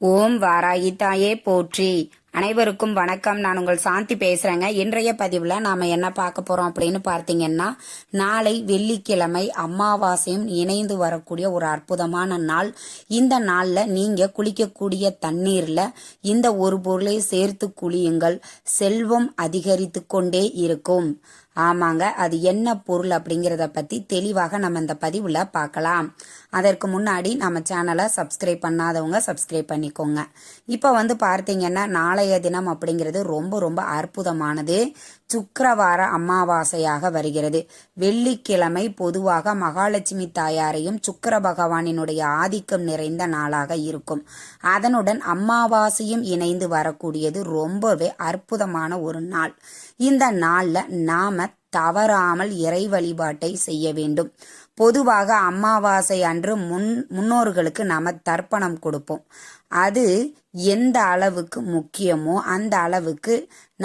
ஓம் வாராகி தாயே போற்றி. அனைவருக்கும் வணக்கம். நான் உங்கள் சாந்தி பேசுறேங்க. இன்றைய பதிவுல நாம என்ன பார்க்க போறோம் அப்படின்னு பார்த்தீங்கன்னா, நாளை வெள்ளிக்கிழமை அமாவாசையும் இணைந்து வரக்கூடிய ஒரு அற்புதமான நாள். இந்த நாள்ல நீங்க குளிக்கக்கூடிய தண்ணீர்ல இந்த ஒரு பொருளை சேர்த்து குளியுங்கள். செல்வம் அதிகரித்து கொண்டே இருக்கும். ஆமாங்க, அது என்ன பொருள் அப்படிங்கிறத பத்தி தெளிவாக நம்ம இந்த பதிவுல பார்க்கலாம். அதற்கு முன்னாடி நம்ம சேனலை சப்ஸ்கிரைப் பண்ணாதவங்க சப்ஸ்கிரைப் பண்ணிக்கோங்க. இப்போ பார்த்தீங்கன்னா, நாளைய தினம் அப்படிங்கிறது ரொம்ப ரொம்ப அற்புதமானது. சுக்கிரவார அமாவாசையாக வருகிறது. வெள்ளிக்கிழமை பொதுவாக மகாலட்சுமி தாயாரையும் சுக்கிர பகவானினுடைய ஆதிக்கம் நிறைந்த நாளாக இருக்கும். அதனுடன் அமாவாசையும் இணைந்து வரக்கூடியது ரொம்பவே அற்புதமான ஒரு நாள். இந்த நாள்ல நாம தவறாமல் இறை வழிபாட்டை செய்ய வேண்டும். பொதுவாக அமாவாசை அன்று முன்னோர்களுக்கு நாம தர்ப்பணம் கொடுப்போம். அது எந்த அளவுக்கு முக்கியமோ அந்த அளவுக்கு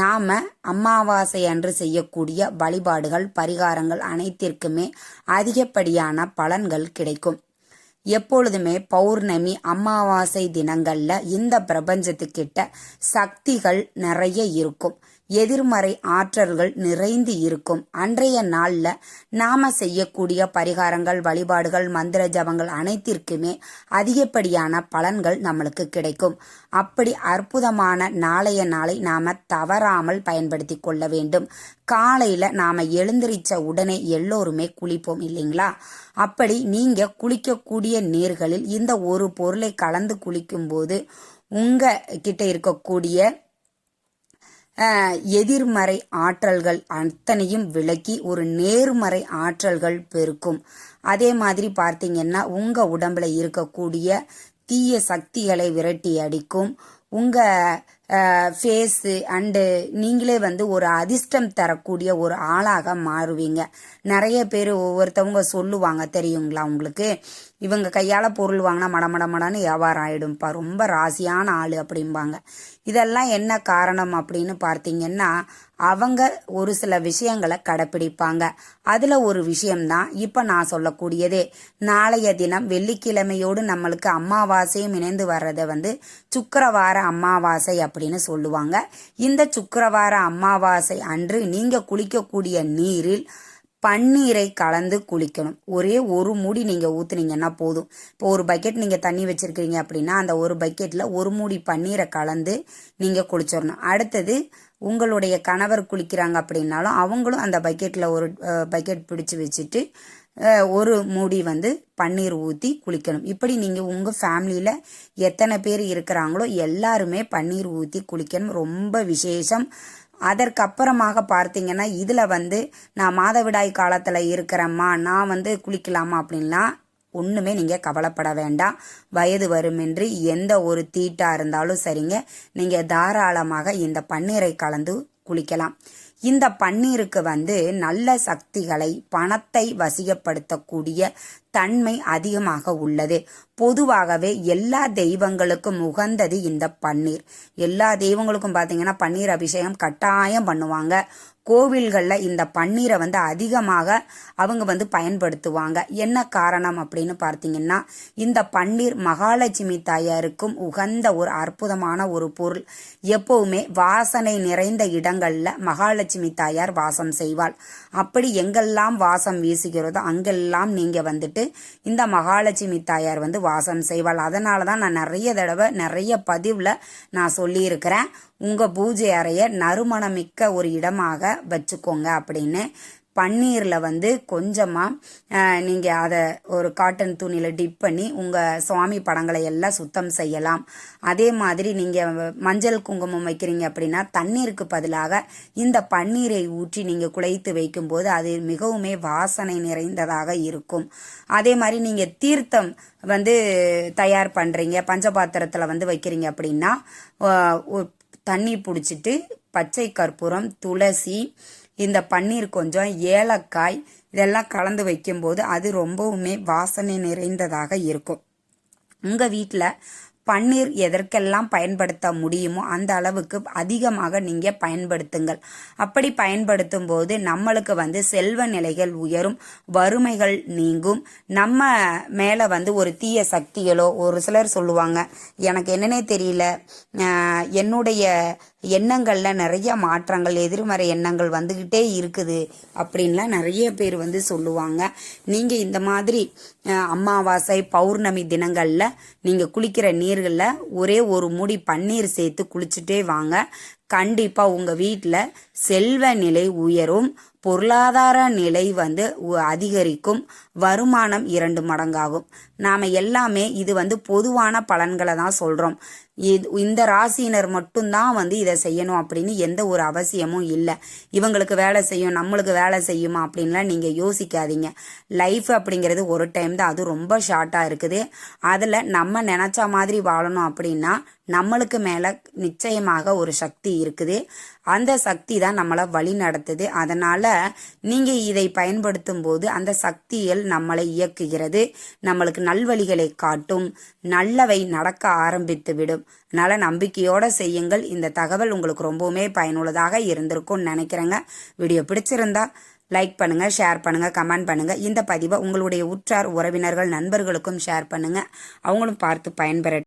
நாம அமாவாசை அன்று செய்யக்கூடிய வழிபாடுகள் பரிகாரங்கள் அனைத்திற்குமே அதிகப்படியான பலன்கள் கிடைக்கும். எப்பொழுதுமே பௌர்ணமி அமாவாசை தினங்கள்ல இந்த பிரபஞ்சத்துக்கிட்ட சக்திகள் நிறைய இருக்கும். எதிர்மறை ஆற்றல்கள் நிறைந்து இருக்கும். அன்றைய நாள்ல நாம செய்யக்கூடிய பரிகாரங்கள் வழிபாடுகள் மந்திர ஜபங்கள் அனைத்திற்குமே அதிகப்படியான பலன்கள் நம்மளுக்கு கிடைக்கும். அப்படி அற்புதமான நாளைய நாளை நாம தவறாமல் பயன்படுத்தி கொள்ள வேண்டும். காலையில நாம எழுந்திரிச்ச உடனே எல்லோருமே குளிப்போம் இல்லைங்களா? அப்படி நீங்க குளிக்கக்கூடிய நீர்களில் இந்த ஒரு பொருளை கலந்து குளிக்கும் போது உங்க கிட்ட இருக்கக்கூடிய எதிர்மறை ஆற்றல்கள் அத்தனையும் விலக்கி ஒரு நேர்மறை ஆற்றல்கள் பெருக்கும். அதே மாதிரி பார்த்தீங்கன்னா, உங்க உடம்புல இருக்கக்கூடிய தீய சக்திகளை விரட்டி அடிக்கும். உங்க ஃபேஸு அண்டு நீங்களே ஒரு அதிர்ஷ்டம் தரக்கூடிய ஒரு ஆளாக மாறுவீங்க. நிறைய பேர் ஒவ்வொருத்தவங்க சொல்லுவாங்க தெரியுங்களா உங்களுக்கு, இவங்க கையால் பொருள் வாங்கினா மடமடமடன்னு வியாபாரம் ஆயிடும்பா, ரொம்ப ராசியான ஆள் அப்படிம்பாங்க. இதெல்லாம் என்ன காரணம் அப்படின்னு பார்த்தீங்கன்னா, அவங்க ஒரு சில விஷயங்களை கடைப்பிடிப்பாங்க. அதுல ஒரு விஷயம்தான் இப்ப நான் சொல்லக்கூடியதே. நாளைய தினம் வெள்ளிக்கிழமையோடு நம்மளுக்கு அமாவாசையும் இணைந்து வர்றதை சுக்கிரவார அமாவாசை அப்படின்னு சொல்லுவாங்க. இந்த சுக்கிரவார அமாவாசை அன்று நீங்க குளிக்கக்கூடிய நீரில் பன்னீரை கலந்து குளிக்கணும். ஒரே ஒரு மூடி நீங்க ஊத்துனீங்கன்னா போதும். இப்போ ஒரு பக்கெட் நீங்க தண்ணி வச்சிருக்கீங்க அப்படின்னா அந்த ஒரு பக்கெட்ல ஒரு மூடி பன்னீரை கலந்து நீங்க குளிச்சிடணும். அடுத்தது உங்களுடைய கணவர் குளிக்கிறாங்க அப்படின்னாலும் அவங்களும் அந்த பக்கெட்ல ஒரு பக்கெட் பிடிச்சு வச்சுட்டு ஒரு மூடி பன்னீர் ஊற்றி குளிக்கணும். இப்படி நீங்கள் உங்கள் ஃபேமிலியில் எத்தனை பேர் இருக்கிறாங்களோ எல்லாருமே பன்னீர் ஊற்றி குளிக்கணும். ரொம்ப விசேஷம். அதற்கப்புறமாக பார்த்தீங்கன்னா, இதில் நான் மாதவிடாய் காலத்தில் இருக்கிறேம்மா, நான் குளிக்கலாமா அப்படின்லாம் ஒன்றுமே நீங்கள் கவலைப்பட வேண்டாம். வயது வருமின்றி எந்த ஒரு தீட்டா இருந்தாலும் சரிங்க, நீங்கள் தாராளமாக இந்த பன்னீரை கலந்து குளிக்கலாம். இந்த பன்னீருக்கு நல்ல சக்திகளை பணத்தை வசியப்படுத்தக்கூடிய தன்மை அதிகமாக உள்ளது. பொதுவாகவே எல்லா தெய்வங்களுக்கும் உகந்தது இந்த பன்னீர். எல்லா தெய்வங்களுக்கும் பார்த்தீங்கன்னா பன்னீர் அபிஷேகம் கட்டாயம் பண்ணுவாங்க. கோவில்களில் இந்த பன்னீரை அதிகமாக அவங்க பயன்படுத்துவாங்க. என்ன காரணம் அப்படின்னு பார்த்தீங்கன்னா, இந்த பன்னீர் மகாலட்சுமி தாயாருக்கும் உகந்த ஒரு அற்புதமான ஒரு பொருள். எப்பவுமே வாசனை நிறைந்த இடங்கள்ல மகாலட்சுமி தாயார் வாசம் செய்வாள். அப்படி எங்கெல்லாம் வாசம் வீசுகிறதோ அங்கெல்லாம் நீங்க இந்த மகாலட்சுமி தாயார் வாசம் செய்வாள். அதனாலதான் நான் நிறைய தடவை நிறைய பதிவுல நான் சொல்லியிருக்கிறேன், உங்க பூஜை அறைய நறுமணமிக்க ஒரு இடமாக வச்சுக்கோங்க அப்படின்னு. பன்னீர்ல கொஞ்சமா நீங்க அதை ஒரு காட்டன் துணியில டிப் பண்ணி உங்க சுவாமி படங்களை எல்லாம் சுத்தம் செய்யலாம். அதே மாதிரி நீங்க மஞ்சள் குங்குமம் வைக்கிறீங்க அப்படின்னா தண்ணீருக்கு பதிலாக இந்த பன்னீரை ஊற்றி நீங்க குழைத்து வைக்கும் போது அது மிகவுமே வாசனை நிறைந்ததாக இருக்கும். அதே மாதிரி நீங்க தீர்த்தம் தயார் பண்றீங்க, பஞ்சபாத்திரத்துல வைக்கிறீங்க அப்படின்னா தண்ணி பிடிச்சிட்டு பச்சை கற்பூரம், துளசி, இந்த பன்னீர், கொஞ்சம் ஏலக்காய் இதெல்லாம் கலந்து வைக்கும்போது அது ரொம்பவுமே வாசனை நிறைந்ததாக இருக்கும். உங்க வீட்டில் பன்னீர் எதற்கெல்லாம் பயன்படுத்த முடியுமோ அந்த அளவுக்கு அதிகமாக நீங்கள் பயன்படுத்துங்கள். அப்படி பயன்படுத்தும் போது நம்மளுக்கு செல்வ நிலைகள் உயரும், வறுமைகள் நீங்கும். நம்ம மேலே ஒரு தீய சக்திகளோ, ஒரு சிலர் சொல்லுவாங்க எனக்கு என்னன்னே தெரியல, என்னுடைய எண்ணங்களில் நிறைய மாற்றங்கள், எதிர்மறை எண்ணங்கள் வந்துக்கிட்டே இருக்குது அப்படின்லாம் நிறைய பேர் சொல்லுவாங்க. நீங்கள் இந்த மாதிரி அமாவாசை பௌர்ணமி தினங்களில் நீங்கள் குளிக்கிற நீர்களில் ஒரே ஒரு மூடி பன்னீர் சேர்த்து குளிச்சுட்டே வாங்க. கண்டிப்பாக உங்கள் வீட்டில் செல்வ நிலை உயரும், பொருளாதார நிலை அதிகரிக்கும், வருமானம் 2 மடங்காகும். நாம் எல்லாமே இது பொதுவான பலன்களை தான் சொல்கிறோம். இந்த ராசியினர் மட்டும்தான் இதை செய்யணும் அப்படின்னு எந்த ஒரு அவசியமும் இல்லை. இவங்களுக்கு வேலை செய்யும், நம்மளுக்கு வேலை செய்யுமா அப்படின்லாம் நீங்கள் யோசிக்காதீங்க. லைஃப் அப்படிங்கிறது ஒரு டைம் தான், அது ரொம்ப ஷார்ட்டாக இருக்குது. அதில் நம்ம நினச்ச மாதிரி வாழணும் அப்படின்னா நம்மளுக்கு மேலே நிச்சயமாக ஒரு சக்தி இருக்குது. அந்த சக்தி தான் நம்மளை வழி நடத்துது. அதனால் நீங்கள் இதை பயன்படுத்தும் போது அந்த சக்திகள் நம்மளை இயக்குகிறது, நம்மளுக்கு நல்வழிகளை காட்டும், நல்லவை நடக்க ஆரம்பித்து விடும். அதனால் நம்பிக்கையோடு செய்யுங்கள். இந்த தகவல் உங்களுக்கு ரொம்பவுமே பயனுள்ளதாக இருந்திருக்கும்னு நினைக்கிறேங்க. வீடியோ பிடிச்சிருந்தா லைக் பண்ணுங்கள், ஷேர் பண்ணுங்கள், கமெண்ட் பண்ணுங்கள். இந்த பதிவை உங்களுடைய உற்றார் உறவினர்கள் நண்பர்களுக்கும் ஷேர் பண்ணுங்கள், அவங்களும் பார்த்து பயன்பெற